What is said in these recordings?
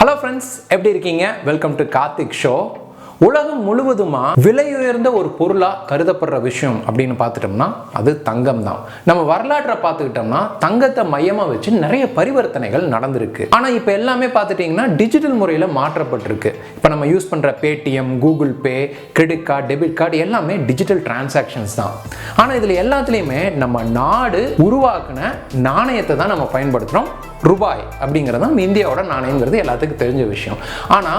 Hello friends, எப்படி இருக்கீங்க? Welcome to Karthik show. உலகம் முழுவதுமா விலை உயர்ந்த ஒரு பொருளா கருதப்படுற விஷயம் அப்படின்னு பார்த்துட்டோம்னா அது தங்கம் தான். நம்ம வரலாற்றை பார்த்துக்கிட்டோம்னா தங்கத்தை மையமா வச்சு நிறைய பரிவர்த்தனைகள் நடந்திருக்கு. ஆனா இப்ப எல்லாமே பார்த்துட்டீங்கன்னா டிஜிட்டல் முறையில மாற்றப்பட்டிருக்கு. இப்ப நம்ம யூஸ் பண்ற Paytm, Google Pay, credit card, debit card எல்லாமே டிஜிட்டல் டிரான்சாக்ஷன்ஸ் தான். ஆனா இதுல எல்லாத்துலயுமே நம்ம நாடு உருவாக்குன நாணயத்தை தான் நம்ம பயன்படுத்துறோம். ரூபாய் அப்படிங்கிறது நம்ம இந்தியாவோட நாணயங்கிறது எல்லாத்துக்கும் தெரிஞ்ச விஷயம். ஆனா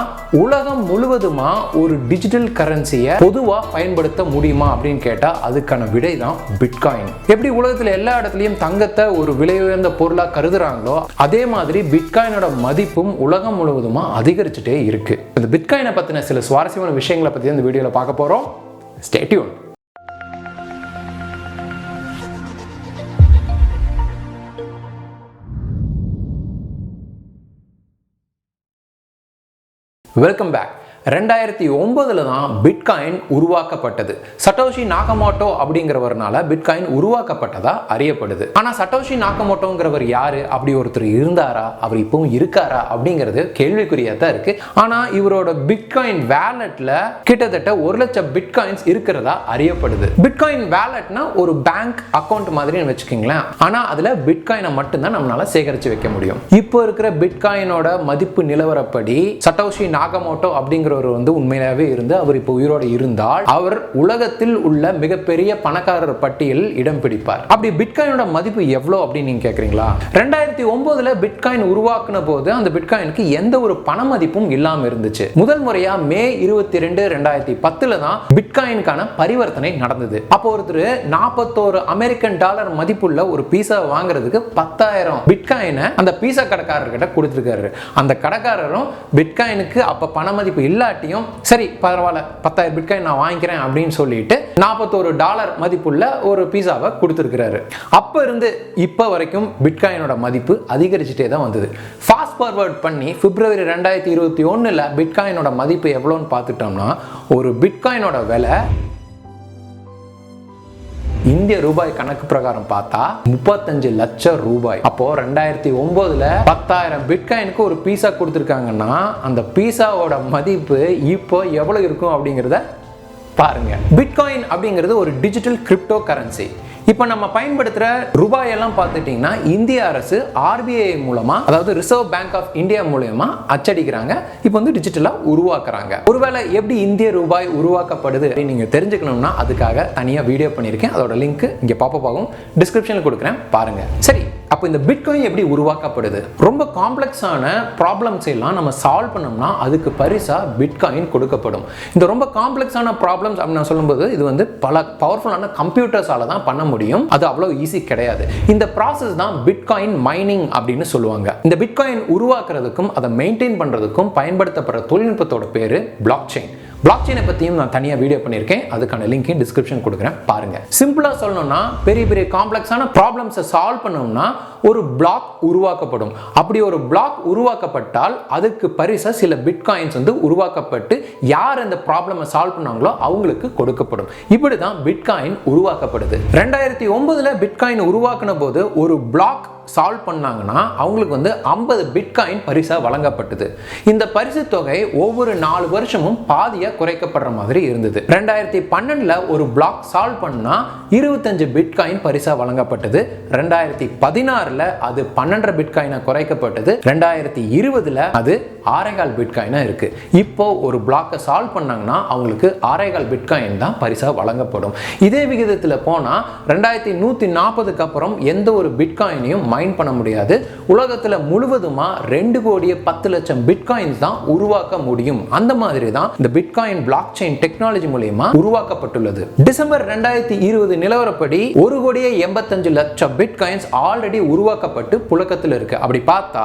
உலகம் முழுவதுமா ஒரு டிஜிட்டல் கரன்சியை பொதுவா பயன்படுத்த முடியுமா அப்படின்னு கேட்டா அதுக்கான விடை தான் பிட்காயின். எப்படி உலகத்துல எல்லா இடத்துலயும் தங்கத்தை ஒரு விலை உயர்ந்த பொருளா கருதுறாங்களோ அதே மாதிரி பிட்காயினோட மதிப்பும் உலகம் முழுவதுமா அதிகரிச்சுட்டே இருக்கு. இந்த பிட்காயினை பத்தின சில சுவாரஸ்யமான விஷயங்களை பத்தி இந்த வீடியோல பார்க்க போறோம். Stay tune. Welcome back. 2009 தான் பிட்காயின் உருவாக்கப்பட்டது. சட்டோஷி நாகமோட்டோ அப்படிங்கிறவர்னால பிட்காயின் உருவாக்கப்பட்டதா அறியப்படுது. ஆனா சட்டோஷி நாகமோட்டோங்கிறவர் யாரு? அப்படி ஒருத்தர் இருந்தாரா? அவர் இப்பவும் இருக்காரா அப்படிங்கிறது கேள்விக்குறியா தான் இருக்கு. ஆனா இவரோட பிட்காயின் வேலட்ல கிட்டத்தட்ட 1 லட்சம் பிட்காயின்ஸ் இருக்கிறதா அறியப்படுது. பிட்காயின் வேலட்னா ஒரு பேங்க் அக்கௌண்ட் மாதிரின்னு வச்சுக்கீங்களேன். ஆனா அதுல பிட்காயினை மட்டும்தான் நம்மளால சேகரிச்சு வைக்க முடியும். இப்போ இருக்கிற பிட்காயினோட மதிப்பு நிலவரப்படி சட்டோஷி நாகமோட்டோ அப்படிங்கிற உண்மையாவே இருந்து அவர் இப்போ உயிரோடு இருந்தால் அவர் உலகத்தில் உள்ள மிகப்பெரிய பணக்காரர் பட்டியலில் இடம் பிடிப்பார். அப்படி பிட்காயினோட மதிப்பு எவ்வளவு அப்படின்னு நீங்க கேக்குறீங்களா? 2009 பிட்காயின் உருவாக்குன போது அந்த பிட்காயினுக்கு எந்த ஒரு பண மதிப்பும் இல்லாம இருந்துச்சு. முதல் முறையா மே 22, 2010 தான் பிட்காயினுக்கான பரிவர்த்தனை நடந்தது. அப்போ ஒருத்தர் 41 அமெரிக்கன் டாலர் மதிப்புள்ள ஒரு பீஸா வாங்குறதுக்கு 10,000 பிட்காயினை அந்த பீஸா கடைக்காரர்கிட்ட கொடுத்திருக்காரு. அந்த கடைக்காரரும் பிட்காயினுக்கு அப்ப பண மதிப்பு இல்லாட்டியும் சரி பரவாயில்ல 10,000 பிட்காயின் நான் வாங்கிக்கிறேன் அப்படின்னு சொல்லிட்டு $41 மதிப்புள்ள ஒரு பீஸாவை கொடுத்திருக்கிறாரு. அப்ப இருந்து இப்ப வரைக்கும் பிட்காயினோட மதிப்பு அதிகரிச்சுட்டே தான் வந்தது. ஃபாஸ்ட் ஃபார்வர்ட் பண்ணி பிப்ரவரி 2021 பிட்காயினோட மதிப்பு எவ்வளவுன்னு பார்த்துட்டோம்னா ஒரு பிட்காயினோட விலை இந்திய ரூபாய் கணக்கு பிரகாரம் பார்த்தா 35 லட்சம் ரூபாய். அப்போ 2009 10,000 பிட்காயினுக்கு ஒரு பீஸா கொடுத்திருக்காங்கன்னா அந்த பீஸாவோட மதிப்பு இப்போ எவ்வளவு இருக்கும் அப்படிங்கிறத பாருங்க. பிட்காயின் அப்படிங்கிறது ஒரு டிஜிட்டல் கிரிப்டோ கரன்சி. இப்போ நம்ம பயன்படுத்துற ரூபாய் எல்லாம் பார்த்துட்டீங்கன்னா இந்திய அரசு RBI மூலமா, அதாவது ரிசர்வ் பேங்க் ஆஃப் இந்தியா மூலமா அச்சடிக்கிறாங்க. இப்போ டிஜிட்டலா உருவாக்குறாங்க. ஒருவேளை எப்படி இந்திய ரூபாய் உருவாக்கப்படுது அப்படின்னு நீங்க தெரிஞ்சுக்கணும்னா அதுக்காக தனியா வீடியோ பண்ணியிருக்கேன். அதோட லிங்க் இங்க பாப்பப் ஆகும், டிஸ்கிரிப்ஷன்ல கொடுக்குறேன், பாருங்க. சரி, அப்போ இந்த பிட்காயின் எப்படி உருவாக்கப்படுது? ரொம்ப காம்ப்ளெக்ஸான ப்ராப்ளம்ஸ் எல்லாம் நம்ம சால்வ் பண்ணோம்னா அதுக்கு பரிசா பிட்காயின் கொடுக்கப்படும். இந்த ரொம்ப காம்ப்ளெக்ஸான ப்ராப்ளம்ஸ் அப்படின்னு சொல்லும்போது இது பல பவர்ஃபுல்லான கம்ப்யூட்டர்ஸால தான் பண்ண முடியும். அது அவ்வளவு ஈஸி கிடையாது. இந்த ப்ராசஸ் தான் பிட்காயின் மைனிங் அப்படின்னு சொல்லுவாங்க. இந்த பிட்காயின் உருவாக்குறதுக்கும் அதை மெயின்டைன் பண்றதுக்கும் பயன்படுத்தப்படுற தொழில்நுட்பத்தோட பேரு பிளாக் செயின். பிளாக் செயினை பத்தியும் நான் தனியா வீடியோ பண்ணியிருக்கேன். அதுக்கான லிங்க் டிஸ்கிரிப்ஷன் கொடுக்குறேன், பாருங்க. சிம்பிளா சொல்லணும்னா பெரிய பெரிய காம்ப்ளெக்ஸான ப்ராப்ளம்ஸை சால்வ் பண்ணணும்னா ஒரு பிளாக் உருவாக்கப்படும். அப்படி ஒரு பிளாக் உருவாக்கப்பட்டால் அதுக்கு பரிசா சில பிட்காயின்ஸ் உருவாக்கப்பட்டு யார் அந்த ப்ராப்ளமை சால்வ் பண்ணாங்களோ அவங்களுக்கு கொடுக்கப்படும். இப்படிதான் பிட்காயின் உருவாக்கப்படுது. 2009 பிட்காயின் உருவாக்குன போது ஒரு பிளாக் சால்வ் பண்ணாங்கன்னா அவங்களுக்கு 50 பிட்காயின் பரிசா வழங்கப்பட்டது. இந்த பரிசு தொகை ஒவ்வொரு 4 வருஷமும் பாதியா குறைக்கப்படுற மாதிரி இருந்தது. 2012 ஒரு பிளாக் சால்வ் பண்ணா 25 பிட்காயின் பரிசா வழங்கப்பட்டது. 2016 அது 12 பிட்காயினா குறைக்கப்பட்டது. 2020 அது 6.25 பிட்காயினா இருக்கு. இப்போ ஒரு பிளாக்கை சால்வ் பண்ணாங்கன்னா அவங்களுக்கு 6.25 பிட்காயின் தான் பரிசா வழங்கப்படும். இதே விகிதத்தில் போனா 2140க்கு அப்புறம் எந்த ஒரு பிட்காயினையும் மைன் பண்ண முடியாது. உலகத்துல முழுவதுமா 2,10,00,000 பிட்காயின்ஸ் தான் உருவாக்க முடியும். அந்த மாதிரி தான் இந்த பிட்காயின் பிளாக் செயின் டெக்னாலஜி மூலமா உருவாக்கப்பட்டுள்ளது. டிசம்பர் 2020 நிலவரப்படி 1,85,00,000 பிட்காயின்ஸ் ஆல்ரெடி உருவாக்கப்பட்டு புழக்கத்தில் இருக்கு. அப்படி பார்த்தா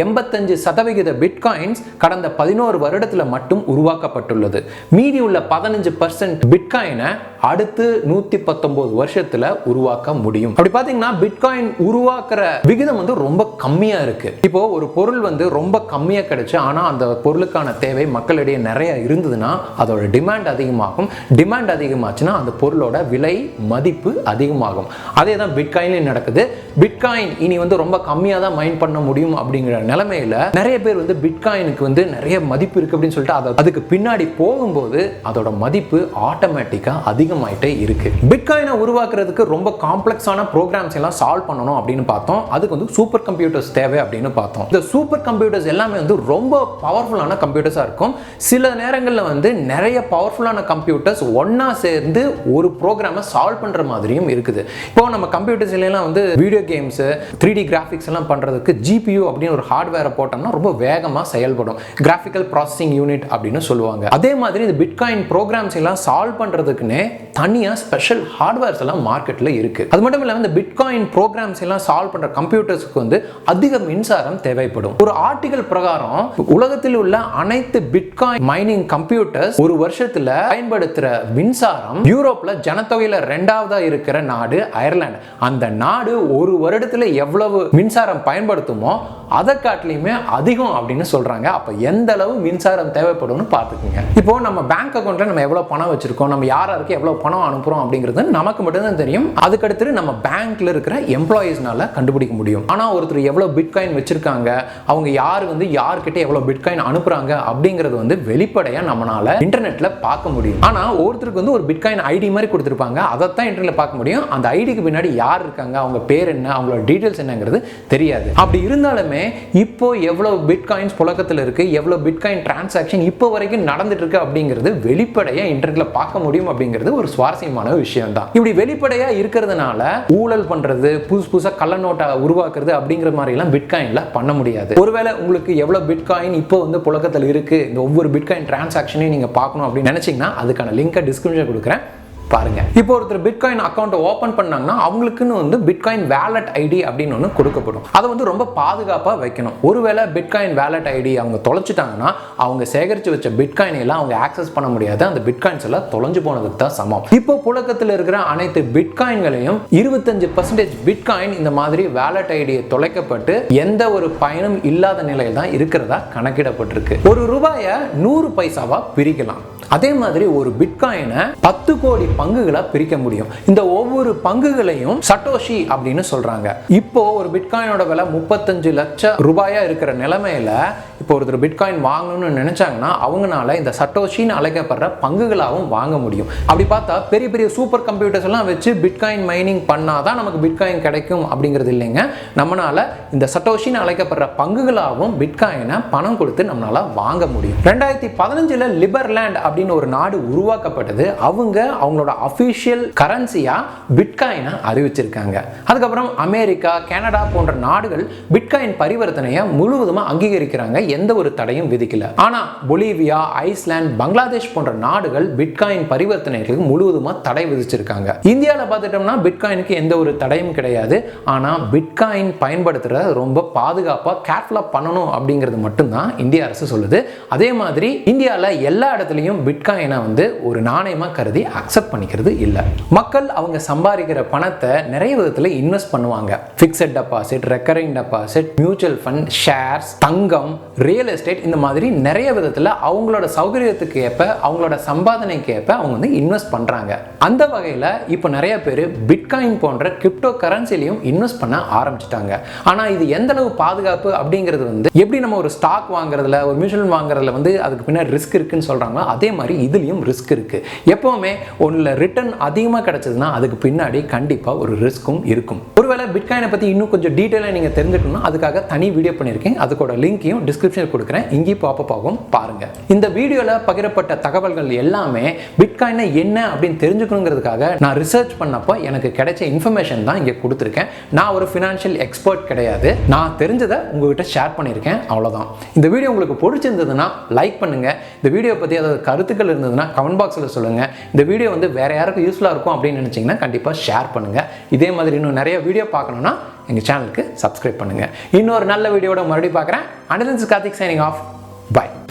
85% பிட்காயின்ஸ் கடந்த 11 வருடத்துல மட்டும் உருவாக்கப்பட்டுள்ளது. மீதி உள்ள 15% பிட்காயினை அடுத்து 119 வருஷத்துல உருவாக்க முடியும். அப்படி பாத்தீங்கன்னா பிட்காயின் உருவாக்குற விகிதம் வந்து ரொம்ப கம்மியா இருக்கு. இப்போ ஒரு பொருள் வந்து ரொம்ப கம்மியா கிடைச்சு ஆனா அந்த பொருளுக்கான தேவை மக்களிடையே நிறைய இருந்ததுன்னா அதோட டிமாண்ட் அதிகமாகும். டிமாண்ட் அதிகமாச்சுன்னா அந்த பொருளோட விலை மதிப்பு அதிகமாகும். அதே தான் பிட்காயின்லயும் நடக்குது. பிட்காயின் இனி வந்து ரொம்ப கம்மியா தான் மைன் பண்ண முடியும் அப்படிங்கிற நிலைமையில நிறைய பேர் வந்து பிட்காயினுக்கு வந்து நிறைய மதிப்பு இருக்கு அப்படின்னு சொல்லிட்டு அதுக்கு பின்னாடி போகும்போது அதோட மதிப்பு ஆட்டோமேட்டிக்கா அதிகமாயிட்டே இருக்கு. பிட்காயினை உருவாக்குறதுக்கு ரொம்ப காம்ப்ளெக்ஸான ப்ரோக்ராம்ஸ் எல்லாம் சால்வ் பண்ணணும் அப்படின்னு பார்த்தோம். அதுக்கு வந்து சூப்பர் கம்ப்யூட்டர்ஸ் தேவை அப்படின்னு பார்த்தோம். இந்த சூப்பர் கம்ப்யூட்டர்ஸ் எல்லாமே வந்து ரொம்ப பவர்ஃபுல்லான கம்ப்யூட்டர்ஸா இருக்கும். சில நேரங்களில் வந்து நிறைய பவர்ஃபுல்லான கம்ப்யூட்டர்ஸ் ஒன்னா சேர்ந்து ஒரு ப்ரோக்ராமை சால்வ் பண்ற மாதிரியும் இருக்குது. இப்போ நம்ம கம்ப்யூட்டர்ஸ் எல்லாம் வந்து வீடியோ கேம்ஸ் 3D கிராஃபிக்ஸ் எல்லாம் பண்றதுக்கு GPU அப்படின்னு ஒரு ஹார்ட்வேரை போட்டோம்னா ரொம்ப வேகமா செயல்படும். கிராஃபிக்கல் ப்ராசஸிங் யூனிட் அப்படின்னு சொல்லுவாங்க. அதே மாதிரி இந்த பிட்காயின் ப்ரோக்ராம்ஸ் எல்லாம் சால்வ் பண்றதுக்குன்னே தனியா ஸ்பெஷல் ஹார்ட்வேர்ஸ் எல்லாம் மார்க்கெட்ல இருக்கு. அது மட்டும் இல்லாம இந்த பிட்காயின் ப்ரோக்ராம்ஸ் எல்லாம் சால்வ் பண்ற கம்ப்யூட்டர்ஸ்க்கு வந்து அதிக மின்சாரம் தேவைப்படும். ஒரு ஆர்டிகல் பிரகாரம் உலகத்தில் உள்ள அனைத்து பிட்காயின் மைனிங் கம்ப்யூட்டர்ஸ் ஒரு வருஷத்துல பயன்படுத்துற மின்சாரம் யூரோப்ல ஜனத்தொகையில 2ஆவதா இருக்கிற நாடு அயர்லாந்து. அந்த நாடு ஒரு வருடத்துல எவ்வளவு மின்சாரம் பயன்படுத்துமோ அதை காட்டிலுமே அதிகம் அப்படின்னு சொல்றாங்க. அப்ப எந்த அளவு மின்சாரம் தேவைப்படும்னு பார்த்துக்குங்க. இப்போ நம்ம பேங்க் அக்கௌண்ட்ல நம்ம எவ்வளவு பணம் வச்சிருக்கோம், நம்ம யாருக்கு எவ்வளவு பணம் அனுப்புறோம் அப்படிங்கிறது நமக்கு மட்டும் தான் தெரியும். அதுக்கடுத்து நம்ம பேங்க்ல இருக்கிற எம்ப்ளாயிஸ்னால கண்டுபிடிக்க முடியும். ஆனா ஒருத்தர் எவ்வளவு பிட்காயின் வச்சிருக்காங்க, அவங்க யார் வந்து யார்கிட்ட எவ்வளவு பிட்காயின் அனுப்புறாங்க அப்படிங்கிறது வந்து வெளிப்படையா நம்மளால இன்டர்நெட்ல பார்க்க முடியும். ஆனா ஒருத்தருக்கு வந்து ஒரு பிட்காயின் ஐடி மாதிரி கொடுத்திருப்பாங்க, அதைத்தான் இன்டர்நெட்ல பார்க்க முடியும். அந்த ஐடிக்கு பின்னாடி யார் இருக்காங்க, அவங்க பேர் என்ன, அவங்களோட டீடைல்ஸ் என்னங்கிறது தெரியாது. அப்படி இருந்தாலுமே இப்போ எவ்வளவு பிட்காயின்ஸ் புழக்கத்தில் இருக்கு, எவ்வளவு பிட்காயின் டிரான்சாக்ஷன் இப்போ வரைக்கும் நடந்துட்டு இருக்கு அப்படிங்கிறது வெளிப்படையா இன்டர்நெட்ல பார்க்க முடியும் அப்படிங்கிறது ஒரு சுவாரஸ்யமான விஷயம் தான். இப்படி வெளிப்படையா இருக்கிறதுனால ஊழல் பண்றது, புதுசா கள்ள நோட்டை உருவாக்குறது அப்படிங்கிற மாதிரி எல்லாம் பிட்காயின்ல பண்ண முடியாது. ஒருவேளை உங்களுக்கு எவ்வளவு பிட்காயின் இப்போ வந்து புழக்கத்தில் இருக்கு, இந்த ஒவ்வொரு பிட்காயின் டிரான்சாக்ஷனையும் நீங்க பார்க்கணும் அப்படின்னு நினைச்சீங்கன்னா அதுக்கான லிங்கை டிஸ்கிரிப்ஷன்ல கொடுக்குறேன், பாருங்க. இப்போ ஒருத்தர் பிட்காயின் அக்கௌண்ட் ஓபன் பண்ணாங்கன்னா அவங்களுக்குன்னு வந்து பிட்காயின் வேலட் ஐடி அப்படின்னு ஒன்று கொடுக்கப்படும். அதை வந்து ரொம்ப பாதுகாப்பாக வைக்கணும். ஒருவேளை பிட்காயின் வேலட் ஐடி அவங்க தொலைச்சிட்டாங்கன்னா அவங்க சேகரித்து வச்ச பிட்காயின் எல்லாம் அவங்க ஆக்சஸ் பண்ண முடியாது. அந்த பிட்காயின்ஸ் எல்லாம் தொலைஞ்சு போனதுக்கு தான் சமம். இப்போ புழக்கத்தில் இருக்கிற அனைத்து பிட்காயின்களையும் 25% பிட்காயின் இந்த மாதிரி வேலட் ஐடியை தொலைக்கப்பட்டு எந்த ஒரு பயனும் இல்லாத நிலையில் தான் இருக்கிறதா கணக்கிடப்பட்டிருக்கு. ஒரு ரூபாயை 100 பைசாவா பிரிக்கலாம். அதே மாதிரி ஒரு பிட்காயினை 10 கோடி பங்குகளா பிரிக்க முடியும். இந்த ஒவ்வொரு பங்குகளையும் சட்டோஷி அப்படின்னு சொல்றாங்க. இப்போ ஒரு பிட்காயினோட விலை 35 லட்சம் ரூபாயா இருக்கிற நிலைமையில இப்போ ஒருத்தர் பிட்காயின் வாங்கணும்னு நினைச்சாங்கன்னா அவங்களால இந்த சட்டோஷின்னு அழைக்கப்படுற பங்குகளாகவும் வாங்க முடியும். அப்படி பார்த்தா பெரிய பெரிய சூப்பர் கம்ப்யூட்டர்ஸ் எல்லாம் வச்சு பிட்காயின் மைனிங் பண்ணாதான் நமக்கு பிட்காயின் கிடைக்கும் அப்படிங்கிறது இல்லைங்க. நம்மளால இந்த சட்டோஷின்னு அழைக்கப்படுற பங்குகளாகவும் பிட்காயினை பணம் கொடுத்து நம்மளால வாங்க முடியும். 2015 லிபர்லாண்ட் அப்படின்னு ஒரு நாடு உருவாக்கப்பட்டது. அவங்களோட அபிஷியல் கரன்சியா பிட்காயினை அறிவிச்சிருக்காங்க. அதுக்கப்புறம் அமெரிக்கா, கனடா போன்ற நாடுகள் பிட்காயின் பரிவர்த்தனையை முழுவதுமா அங்கீகரிக்கிறாங்க, எந்த ஒரு தடையும் விதிக்கல. ஆனா பொலிவியா, ஐஸ்லாந்து, பங்களாதேஷ் போன்ற நாடுகள் பிட்காயின் பரிவர்த்தனைகளுக்கு முழுவதுமா தடை விதிச்சிருக்காங்க. இந்தியாவில் பார்த்துட்டோம்னா பிட்காயினுக்கு எந்த ஒரு தடையும் கிடையாது. ஆனா பிட்காயின் பயன்படுத்துறத ரொம்ப பாதுகாப்பா கேர்ஃபுல்லா பண்ணணும் அப்படிங்கிறது மட்டும்தான் இந்திய அரசு சொல்லுது. அதே மாதிரி இந்தியாவில் எல்லா இடத்துலையும் பிட்காயினை வந்து ஒரு நாணயமா கருதி அக்செப்ட் பண்ணிக்கிறது இல்ல. மக்கள் அவங்க சம்பாதிக்கிற பணத்தை நிறைய விதத்துல இன்வெஸ்ட் பண்ணுவாங்க. Fixed deposit, recurring deposit, mutual fund, shares, தங்கம், ரியல் எஸ்டேட், இந்த மாதிரி நிறைய விதத்துல அவங்களோட சௌகரியத்துக்கு ஏற்ப, அவங்களோட சம்பாதனைக்கு ஏற்ப அவங்க வந்து இன்வெஸ்ட் பண்றாங்க. அந்த வகையில இப்போ நிறைய பேர் பிட்காயின் போன்ற கிரிப்டோ கரன்சிலையும் இன்வெஸ்ட் பண்ண ஆரம்பிச்சிட்டாங்க. ஆனா இது எந்த அளவு பாதுகாப்பு அப்படிங்கிறது வந்து எப்படி நம்ம ஒரு ஸ்டாக் வாங்குறதுல, ஒரு மியூச்சுவல் வாங்குறதுல வந்து அதுக்கு பின்னாடி ரிஸ்க் இருக்குன்னு சொல்றாங்களோ அதே மாதிரி இதுலயும் ரிஸ்க் இருக்கு. எப்பவுமே ஒன்றுல ரிட்டர்ன் அதிகமாக கிடைச்சதுன்னா அதுக்கு பின்னாடி கண்டிப்பாக ஒரு ரிஸ்க்கும் இருக்கும். ஒருவேளை பிட்காயினை பற்றி இன்னும் கொஞ்சம் டீட்டெயிலாக நீங்கள் தெரிஞ்சுக்கணும்னா அதுக்காக தனி வீடியோ பண்ணியிருக்கேன். அதுக்கோட லிங்கையும் டிஸ்கிரிப்ஷனில் கொடுக்குறேன், இங்கேயும் பாப்பப் ஆகும், பாருங்க. இந்த வீடியோவில் பகிரப்பட்ட தகவல்கள் எல்லாமே பிட்காயினை என்ன அப்படின்னு தெரிஞ்சுக்கணுங்கிறதுக்காக நான் ரிசர்ச் பண்ணப்போ எனக்கு கிடைச்ச இன்ஃபர்மேஷன் தான் இங்கே கொடுத்துருக்கேன். நான் ஒரு ஃபினான்ஷியல் எக்ஸ்பர்ட் கிடையாது. நான் தெரிஞ்சதை உங்ககிட்ட ஷேர் பண்ணியிருக்கேன், அவ்வளோதான். இந்த வீடியோ உங்களுக்கு பிடிச்சிருந்ததுன்னா லைக் பண்ணுங்க. இந்த வீடியோ பற்றி ஏதாவது கருத்துக்கள் இருந்ததுன்னா கமெண்ட் பாக்ஸில் சொல்லுங்க. இந்த வீடியோ வந்து வேற யாருக்கும் யூஸ்ஃபுல்லாக இருக்கும் அப்படின்னு நினைச்சீங்கன்னா கண்டிப்பாக ஷேர் பண்ணுங்க. இதே மாதிரி இன்னும் நிறைய வீடியோ பார்க்கணும்னா எங்கள் சேனலுக்கு சப்ஸ்கிரைப் பண்ணுங்க. இன்னொரு நல்ல வீடியோட மறுபடியும் பார்க்குறேன். Until then, Karthik signing off. Bye.